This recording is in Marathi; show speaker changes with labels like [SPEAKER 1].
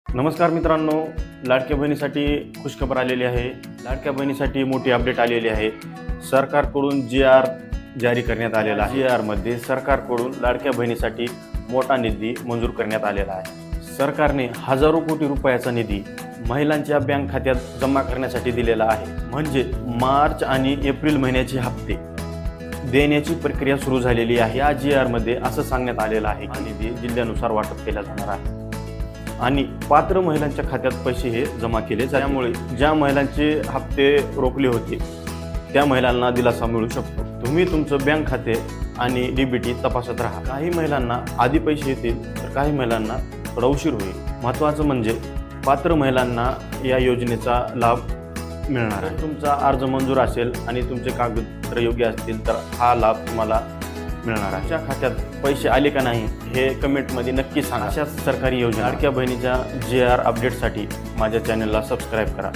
[SPEAKER 1] नमस्कार मित्रांनो, लाडक्या बहिणीसाठी खुशखबर आलेली आहे। लाडक्या बहिणीसाठी मोठी अपडेट आलेली आहे। सरकारकडून जी.आर जारी करण्यात आलेला आहे। जी.आर मध्ये सरकारकडून लाडक्या बहिणीसाठी मोठा निधी मंजूर करण्यात आलेला आहे। सरकारने हजारो कोटी रुपयाचा निधी महिलांच्या बँक खात्यात जमा करण्यासाठी दिलेला आहे। म्हणजे मार्च आणि एप्रिल महिन्याचे हप्ते देण्याची प्रक्रिया सुरू झालेली आहे। या जी.आर मध्ये असं सांगण्यात आलेलं आहे की निधी जिल्ह्यानुसार वाटप केला जाणार आहे आणि पात्र महिलांच्या खात्यात पैसे हे जमा केले जातील। त्यामुळे ज्या महिलांचे हप्ते रोखले होते त्या महिलांना दिलासा मिळू शकतो। तुम्ही तुमचं बँक खाते आणि डीबीटी तपासत राहा। काही महिलांना आधी पैसे येतील तर काही महिलांना थोडा उशीर होईल। महत्त्वाचं म्हणजे पात्र महिलांना या योजनेचा लाभ मिळणार आहे। तुमचा अर्ज मंजूर असेल आणि तुमचे कागदपत्र योग्य असतील तर हा लाभ तुम्हाला मिळणार आहे। तुमच्या खात्यात पैसे आले का नाही हे कमेंटमध्ये नक्की सांगा। अशाच सरकारी योजना लाडक्या बहिणीच्या जी.आर अपडेटसाठी माझ्या चॅनलला सबस्क्राईब करा।